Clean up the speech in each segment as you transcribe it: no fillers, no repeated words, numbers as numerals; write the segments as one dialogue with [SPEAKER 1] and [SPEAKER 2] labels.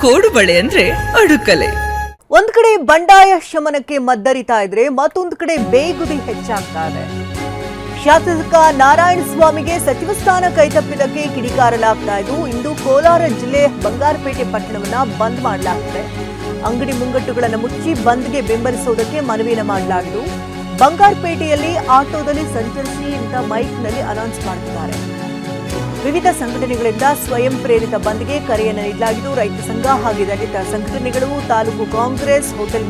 [SPEAKER 1] ಕೋಡುಬಳೆ ಅಂದ್ರೆ ಅಡುಕಲೆ.
[SPEAKER 2] ಒಂದ್ ಕಡೆ ಬಂಡಾಯ ಶಮನಕ್ಕೆ ಮದ್ದರಿತಾ ಇದ್ರೆ ಮತ್ತೊಂದು ಕಡೆ ಬೇಗುದಿ ಹೆಚ್ಚಾಗ್ತಾ ಇದೆ. ಶಾಸಕ ನಾರಾಯಣ ಸ್ವಾಮಿಗೆ ಸಚಿವ ಸ್ಥಾನ ಕೈತಪ್ಪಿದ್ದಕ್ಕೆ ಕಿಡಿಕಾರಲಾಗ್ತಾ ಇದ್ದು ಇಂದು ಕೋಲಾರ ಜಿಲ್ಲೆ ಬಂಗಾರಪೇಟೆ ಪಟ್ಟಣವನ್ನ ಬಂದ್ ಮಾಡಲಾಗಿದೆ. ಅಂಗಡಿ ಮುಂಗಟ್ಟುಗಳನ್ನು ಮುಚ್ಚಿ ಬಂದ್ಗೆ ಬೆಂಬಲಿಸುವುದಕ್ಕೆ ಮನವಿಯನ್ನು ಮಾಡಲಾಗಿದ್ದು ಬಂಗಾರಪೇಟೆಯಲ್ಲಿ ಆಟೋದಲ್ಲಿ ಸಂಚರಿಸಿ ಅಂತ ಮೈಕ್ನಲ್ಲಿ ಅನೌನ್ಸ್ ಮಾಡುತ್ತಾರೆ. ವಿವಿಧ ಸಂಘಟನೆಗಳಿಂದ ಸ್ವಯಂ ಪ್ರೇರಿತ ಬಂದ್ಗೆ ಕರೆಯನ್ನು ನೀಡಲಾಗಿದ್ದು ರೈತ ಸಂಘ ಹಾಗೂ ದಲಿತ ಸಂಘಟನೆಗಳು, ತಾಲೂಕು ಕಾಂಗ್ರೆಸ್, ಹೋಟೆಲ್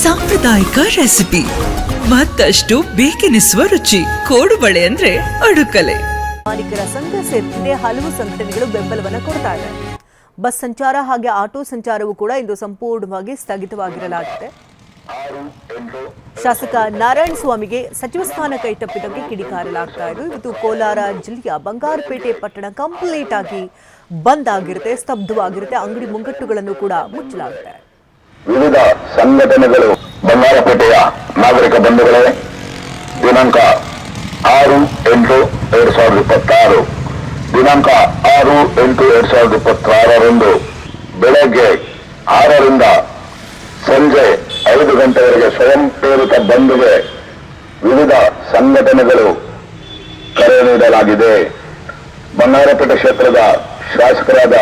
[SPEAKER 1] ಸಾಂಪ್ರದಾಯಿಕ ರೆಸಿಪಿ ಮತ್ತಷ್ಟು ಬೇಕೆನಿಸುವ ರುಚಿ. ಕೋಡುಬಳೆ ಅಂದ್ರೆ ಅಡುಕಲೆ.
[SPEAKER 2] ಮಾಲೀಕರ ಸಂಘ ಸೇರಿದಂತೆ ಹಲವು ಸಂಘಟನೆಗಳು ಬೆಂಬಲವನ್ನು ಕೊಡ್ತಾ ಇದೆ. ಬಸ್ ಸಂಚಾರ ಹಾಗೆ ಆಟೋ ಸಂಚಾರವೂ ಕೂಡ ಇಂದು ಸಂಪೂರ್ಣವಾಗಿ ಸ್ಥಗಿತವಾಗಿರಲಾಗಿದೆ. ಶಾಸಕ ನಾರಾಯಣ ಸ್ವಾಮಿಗೆ ಸಚಿವ ಸ್ಥಾನ ಕೈತಪ್ಪಿದ್ದಕ್ಕೆ ಕಿಡಿಕಾರಲಾಗ್ತಾ ಇದೆ. ಇದು ಕೋಲಾರ ಜಿಲ್ಲೆಯ ಬಂಗಾರಪೇಟೆ ಪಟ್ಟಣ ಕಂಪ್ಲೀಟ್ ಆಗಿ ಬಂದ್ ಆಗಿರುತ್ತೆ, ಸ್ತಬ್ಧವಾಗಿರುತ್ತೆ. ಅಂಗಡಿ ಮುಂಗಟ್ಟುಗಳನ್ನು ಕೂಡ ಮುಚ್ಚಲಾಗುತ್ತೆ.
[SPEAKER 3] ವಿವಿಧ ಸಂಘಟನೆಗಳು ಬಂಗಾರಪೇಟೆಯ ನಾಗರಿಕ ಬಂಧುಗಳೇ, ದಿನಾಂಕ 6/8/2026 ದಿನಾಂಕ 6/8/2026 ಬೆಳಗ್ಗೆ 6ರಿಂದ ಸಂಜೆ 5 ಗಂಟೆವರೆಗೆ ಸ್ವಯಂ ಪ್ರೇರಿತ ಬಂದ್ಗೆ ವಿವಿಧ ಸಂಘಟನೆಗಳು ಕರೆ ನೀಡಲಾಗಿದೆ. ಬಂಗಾರಪೇಟೆ ಕ್ಷೇತ್ರದ ಶಾಸಕರಾದ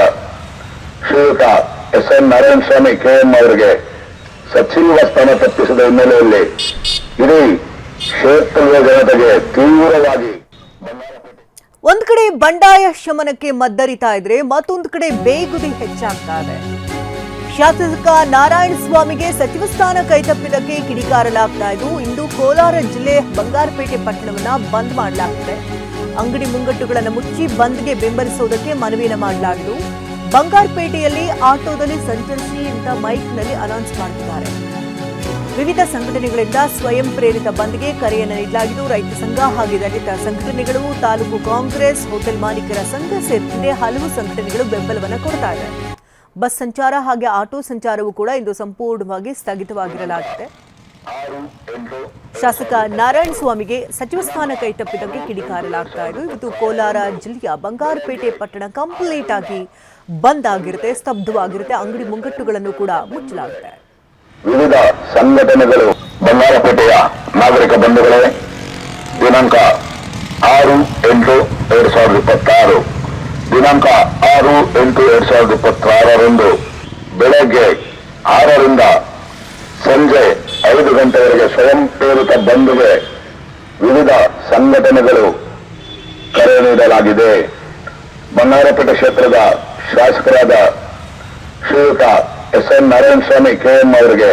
[SPEAKER 3] ಶ್ರೀಯುತ ಎಸ್.ಎನ್. ನಾರಾಯಣ ಸ್ವಾಮಿ ಕೆ.ಎಂ. ಅವರಿಗೆ ಸಚಿವ ಸ್ಥಾನ ತಪ್ಪಿಸಿದ ಹಿನ್ನೆಲೆಯಲ್ಲಿ ಇಡೀ ಕ್ಷೇತ್ರದ ಜನತೆಗೆ ತೀವ್ರವಾಗಿ
[SPEAKER 2] ಒಂದ್ ಕಡೆ ಬಂಡಾಯ ಶಮನಕ್ಕೆ ಮದ್ದರಿತಾ ಇದ್ರೆ ಮತ್ತೊಂದು ಕಡೆ ಬೇಗುದಿ ಹೆಚ್ಚಾಗ್ತಾ ಇದೆ. ಶಾಸಕ ನಾರಾಯಣ ಸ್ವಾಮಿಗೆ ಸಚಿವ ಸ್ಥಾನ ಕೈತಪ್ಪಿದ್ದಕ್ಕೆ ಕಿಡಿಕಾರಲಾಗ್ತಾ ಇದ್ದು ಇಂದು ಕೋಲಾರ ಜಿಲ್ಲೆ ಬಂಗಾರಪೇಟೆ ಪಟ್ಟಣವನ್ನ ಬಂದ್ ಮಾಡಲಾಗಿದೆ. ಅಂಗಡಿ ಮುಂಗಟ್ಟುಗಳನ್ನು ಮುಚ್ಚಿ ಬಂದ್ಗೆ ಬೆಂಬಲಿಸುವುದಕ್ಕೆ ಮನವಿಯನ್ನು ಮಾಡಲಾಗಿದ್ದು ಬಂಗಾರಪೇಟೆಯಲ್ಲಿ ಆಟೋದಲ್ಲಿ ಸಂಚರಿಸಿ ಅಂತ ಮೈಕ್ನಲ್ಲಿ ಅನೌನ್ಸ್ ಮಾಡುತ್ತಾರೆ. ವಿವಿಧ ಸಂಘಟನೆಗಳಿಂದ ಸ್ವಯಂ ಪ್ರೇರಿತ ಬಂದ್ಗೆ ಕರೆಯನ್ನು ನೀಡಲಾಗಿದ್ದು ರೈತ ಸಂಘ ಹಾಗೂ ದಲಿತ ಸಂಘಟನೆಗಳು, ತಾಲೂಕು ಕಾಂಗ್ರೆಸ್, ಹೋಟೆಲ್ ಮಾಲೀಕರ ಸಂಘ ಸೇರಿದಂತೆ ಹಲವು ಸಂಘಟನೆಗಳು ಬೆಂಬಲವನ್ನು ಕೊಡ್ತಾ ಇದೆ. ಬಸ್ ಸಂಚಾರ ಹಾಗೆ ಆಟೋ ಸಂಚಾರವೂ ಕೂಡ ಇಂದು ಸಂಪೂರ್ಣವಾಗಿ ಸ್ಥಗಿತವಾಗಿರಲಾಗಿದೆ. ಶಾಸಕ ನಾರಾಯಣ ಸ್ವಾಮಿಗೆ ಸಚಿವ ಸ್ಥಾನ ಕೈತಪ್ಪಿದ್ದಕ್ಕೆ ಕಿಡಿಕಾರಲಾಗ್ತಾ ಇದೆ. ಇದು ಕೋಲಾರ ಜಿಲ್ಲೆಯ ಬಂಗಾರಪೇಟೆ ಪಟ್ಟಣ ಕಂಪ್ಲೀಟ್ ಆಗಿ ಬಂದ್ ಆಗಿರುತ್ತೆ, ಸ್ತಬ್ಧವಾಗಿರುತ್ತೆ. ಅಂಗಡಿ ಮುಂಗಟ್ಟುಗಳನ್ನು ಕೂಡ ಮುಚ್ಚಲಾಗುತ್ತೆ.
[SPEAKER 3] ವಿವಿಧ ಸಂಘಟನೆಗಳು ಬಂಗಾರಪೇಟೆಯ ನಾಗರಿಕ ಬಂಧುಗಳೇ, ದಿನಾಂಕ 6/8/2026 ದಿನಾಂಕ 6/8/2026 ಬೆಳಗ್ಗೆ 6ರಿಂದ ಸಂಜೆ 5 ಗಂಟೆವರೆಗೆ ಸ್ವಯಂ ಪ್ರೇರಿತ ಬಂದ್ಗೆ ವಿವಿಧ ಸಂಘಟನೆಗಳು ಕರೆ ನೀಡಲಾಗಿದೆ. ಬಂಗಾರಪೇಟೆ ಕ್ಷೇತ್ರದ ಶಾಸಕರಾದ ಶ್ರೀಯುತ ಎಸ್.ಎನ್. ನಾರಾಯಣ ಸ್ವಾಮಿ ಕೆ.ಎಂ. ಅವರಿಗೆ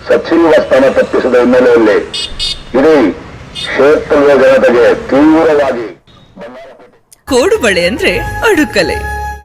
[SPEAKER 3] ಸಚಿವ ಸ್ಥಾನ ತಪ್ಪಿಸಿದ ಹಿನ್ನೆಲೆಯಲ್ಲಿ ಇಡೀ ಕ್ಷೇತ್ರದ ಜನತೆಗೆ ತೀವ್ರವಾಗಿ
[SPEAKER 1] ಕೋಡುಬಳೆ ಅಂದ್ರೆ ಅಡುಕಲೆ.